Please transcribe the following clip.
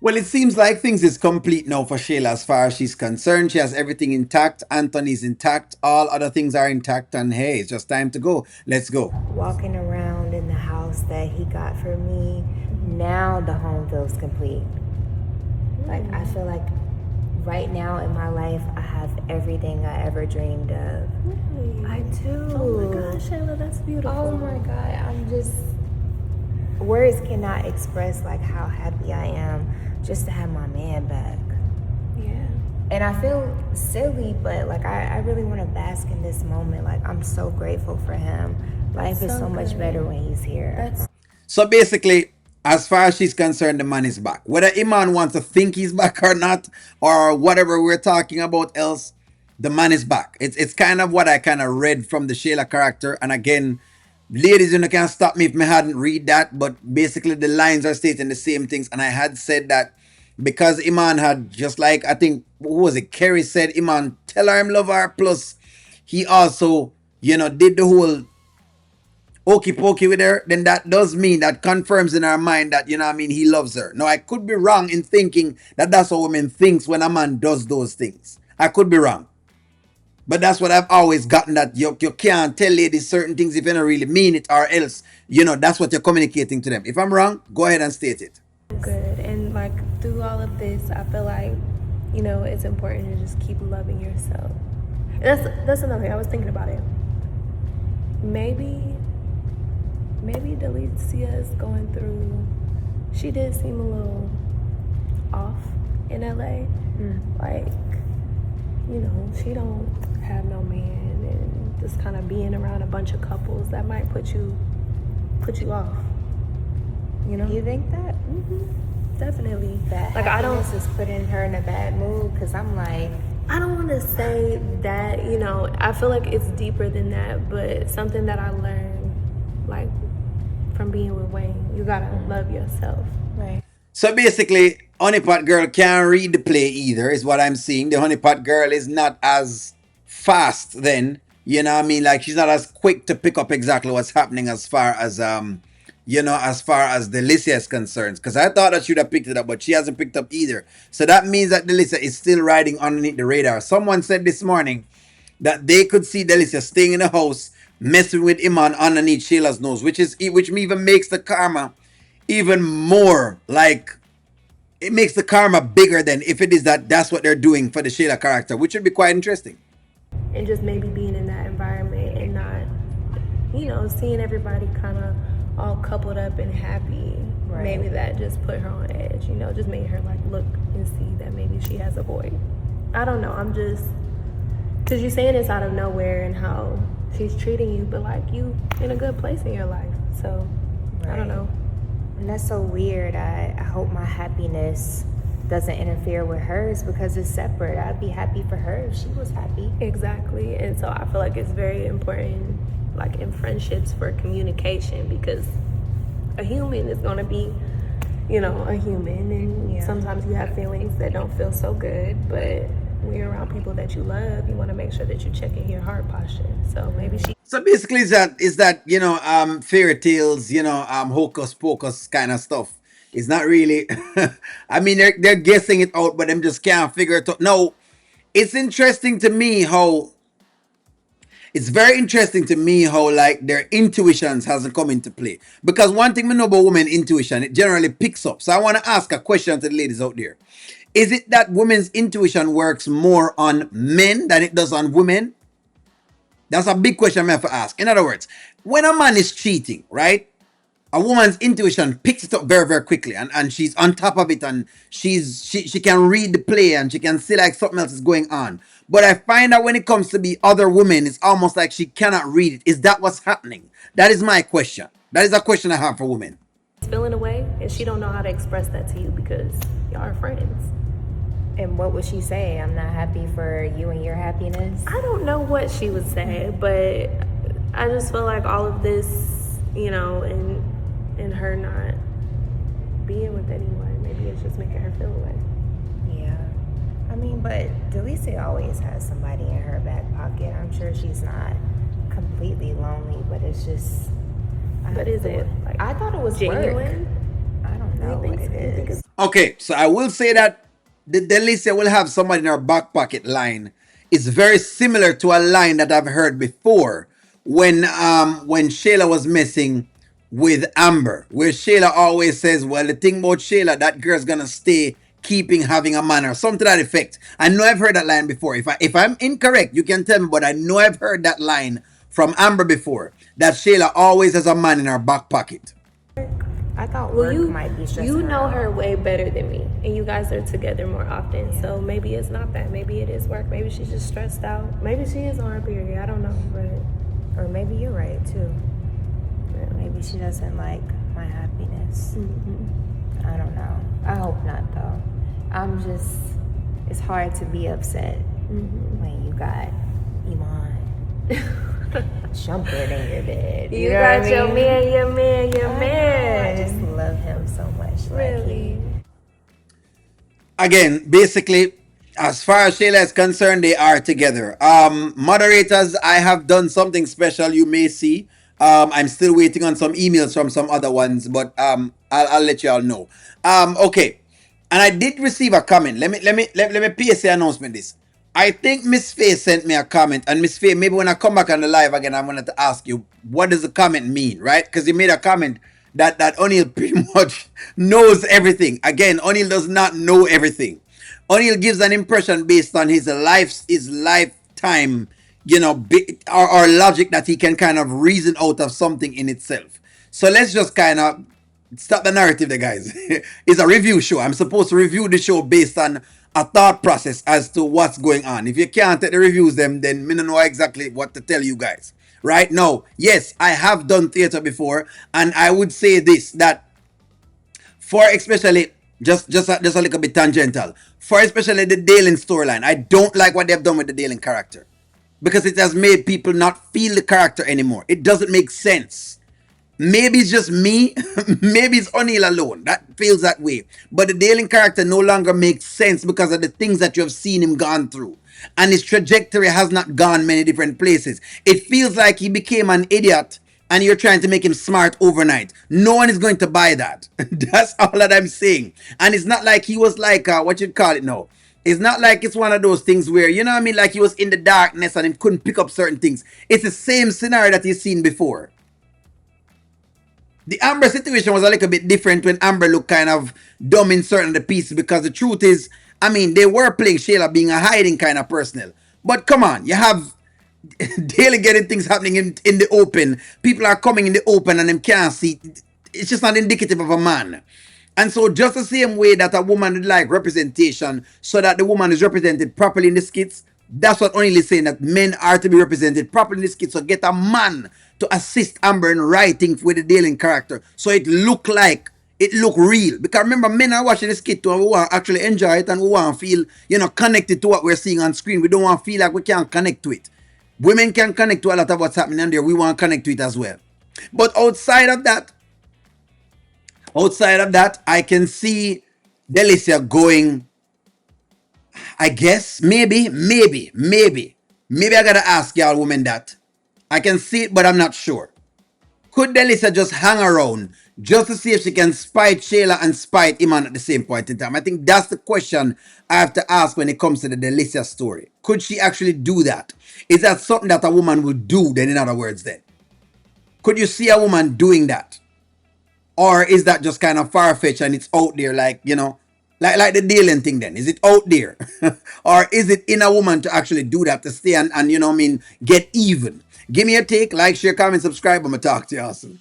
Well, it seems like things is complete now for Shayla as far as she's concerned. She has everything intact. Anthony's intact. All other things are intact. And hey, it's just time to go. Let's go. Walking around in the house that he got for me, now the home feels complete. Like, I feel like right now in my life, I have everything I ever dreamed of. Really? I do. Oh my gosh, Shayla, that's beautiful. Oh my God, I'm just, words cannot express like how happy I am just to have my man back. Yeah. And I feel silly, but like I really want to bask in this moment. Like, I'm so grateful for him. Life is so much better when he's here. So basically, as far as she's concerned, the man is back. Whether Iman wants to think he's back or not, or whatever we're talking about else, the man is back. It's kind of what I kind of read from the Shayla character. And again, ladies, you know, can't stop me if I hadn't read that. But basically, the lines are stating the same things. And I had said that because Iman had, just like, I think, who was it? Kerry said, Iman, tell her I'm love her. Plus, he also, you know, did the whole okey pokey with her, then that does mean, that confirms in our mind that, you know what I mean, he loves her. Now, I could be wrong in thinking that that's what women thinks when a man does those things. I could be wrong. But that's what I've always gotten, that you can't tell ladies certain things if you don't really mean it, or else, you know, that's what you're communicating to them. If I'm wrong, go ahead and state it. Good. And like through all of this, I feel like, it's important to just keep loving yourself. And that's another thing. I was thinking about it. Maybe Delicia is going through. She did seem a little off in LA. Like, she don't have no man, and just kind of being around a bunch of couples that might put you off. You think that? Definitely. That like happiness is putting her in a bad mood? Because I'm like, I don't want to say that, I feel like it's deeper than that, but something that I learned, like, from being with Wayne, you gotta love yourself. right. So basically, Honeypot Girl can't read the play either, is what I'm seeing. The Honeypot Girl is not as fast then. You know what I mean? Like, she's not as quick to pick up exactly what's happening as far as as far as Delicia is concerned. Because I thought that she would have picked it up, but she hasn't picked up either. So that means that Delicia is still riding underneath the radar. Someone said this morning that they could see Delicia staying in the house, messing with Iman underneath Shayla's nose, which even makes the karma even more, like, it makes the karma bigger than if it is that's what they're doing for the Shayla character, which would be quite interesting. And just maybe being in that environment and not, seeing everybody kind of all coupled up and happy. Right. Maybe that just put her on edge, just made her like look and see that maybe she has a boy. I don't know. I'm just, because you're saying this out of nowhere and how she's treating you, but like you in a good place in your life. So I don't know. And that's so weird. I hope my happiness doesn't interfere with hers because it's separate. I'd be happy for her if she was happy. Exactly. And so I feel like it's very important, like in friendships, for communication, because a human is going to be, a human. And sometimes you have feelings that don't feel so good. But when you're around people that you love, you want to make sure that you're checking your heart posture. So maybe she. So basically, is that fairy tales, hocus pocus kind of stuff. It's not really. I mean, they're guessing it out, but them just can't figure it out. No, it's interesting to me how. It's very interesting to me how, like, their intuitions hasn't come into play, because one thing we know about women intuition, it generally picks up. So I want to ask a question to the ladies out there: is it that women's intuition works more on men than it does on women? That's a big question I have to ask. In other words, when a man is cheating, right? A woman's intuition picks it up very, very quickly, and she's on top of it, and she can read the play, and she can see like something else is going on. But I find that when it comes to be other women, it's almost like she cannot read it. Is that what's happening? That is my question. That is a question I have for women. Feeling away, and she don't know how to express that to you because y'all are friends. And what would she say? I'm not happy for you and your happiness? I don't know what she would say, but I just feel like all of this, and her not being with anyone, maybe it's just making her feel away. Yeah. I mean, but Delicia always has somebody in her back pocket. I'm sure she's not completely lonely, but it's just. But is it? Like, I thought it was genuine? work. I don't know what it is. Okay, so I will say that the Delicia will have somebody in her back pocket line is very similar to a line that I've heard before when Shayla was messing with Amber, where Shayla always says, "Well, the thing about Shayla, that girl's gonna stay keeping having a man," or something to that effect. I know I've heard that line before. If I'm incorrect, you can tell me, but I know I've heard that line from Amber before. That Shayla always has a man in her back pocket. I thought Well, work might be stressing you know out. her way better than me, and you guys are together more often. So maybe it's not that. Maybe it is work. Maybe she's just stressed out. Maybe she is on her period. I don't know, but Or maybe you're right too. Maybe she doesn't like my happiness. I don't know. I hope not though. I'm just, it's hard to be upset when you got Iman jumping in your bed. you know got what I your mean? man, your man, your I man. just love him so much. Really? Again, basically, as far as Shayla is concerned, they are together. Moderators, I have done something special. You may see. I'm still waiting on some emails from some other ones, but I'll let you all know. Okay, and I did receive a comment. Let me PSA announcement this. I think Miss Faye sent me a comment, and Miss Faye, maybe when I come back on the live again, I'm gonna to ask you what does the comment mean, right? Because you made a comment that O'Neill pretty much knows everything. Again, O'Neill does not know everything. O'Neill gives an impression based on his lifetime, or logic that he can kind of reason out of something in itself. So let's just kind of stop the narrative there, guys. It's a review show. I'm supposed to review the show based on a thought process as to what's going on. If you can't take the reviews then me don't know exactly what to tell you guys. Right now, yes, I have done theater before, and I would say this, that for especially just a little bit tangential, for especially the Dalen storyline, I don't like what they've done with the Dalen character because it has made people not feel the character anymore. It doesn't make sense. Maybe it's just me. Maybe it's O'Neill alone that feels that way. But the Dalen character no longer makes sense because of the things that you have seen him gone through. And his trajectory has not gone many different places. It feels like he became an idiot and you're trying to make him smart overnight. No one is going to buy that. That's all that I'm saying. And it's not like he was like, what you call it now? It's not like it's one of those things where, you know what I mean, like he was in the darkness and he couldn't pick up certain things. It's the same scenario that you've seen before. The Amber situation was a little bit different when Amber looked kind of dumb in certain of the pieces because the truth is, I mean, they were playing Shayla being a hiding kind of personnel. But come on, you have daily getting things happening in the open. People are coming in the open and them can't see. It's just not indicative of a man. And so just the same way that a woman would like representation so that the woman is represented properly in the skits, that's what O'Neill is saying, that men are to be represented properly in the skits. So get a man to assist Amber in writing with the Dalen character so it look real. Because remember, men are watching the skit too and we want to actually enjoy it and we want to feel, connected to what we're seeing on screen. We don't want to feel like we can't connect to it. Women can connect to a lot of what's happening on there. We want to connect to it as well. But outside of that, I can see Delicia going, I guess, maybe I gotta ask y'all women that. I can see it, but I'm not sure. Could Delicia just hang around just to see if she can spite Shayla and spite Iman at the same point in time? I think that's the question I have to ask when it comes to the Delicia story. Could she actually do that? Is that something that a woman would do then, in other words, then? Could you see a woman doing that? Or is that just kind of far-fetched and it's out there like, like the dealing thing then? Is it out there? Or is it in a woman to actually do that, to stay and get even? Give me a take, like, share, comment, subscribe. I'm going to talk to you awesome.